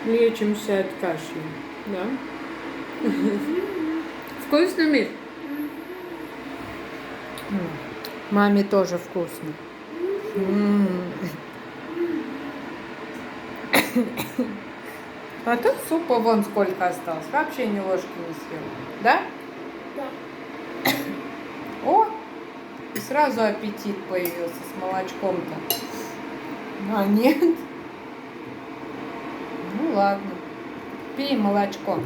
Лечимся от кашля. Да? Вкусно, Мир? Маме тоже вкусно. А тут супа вон сколько осталось. Вообще ни ложки не съел. Да? Да. О! И сразу аппетит появился с молочком-то. А нет. Ну ладно. Пей молочко.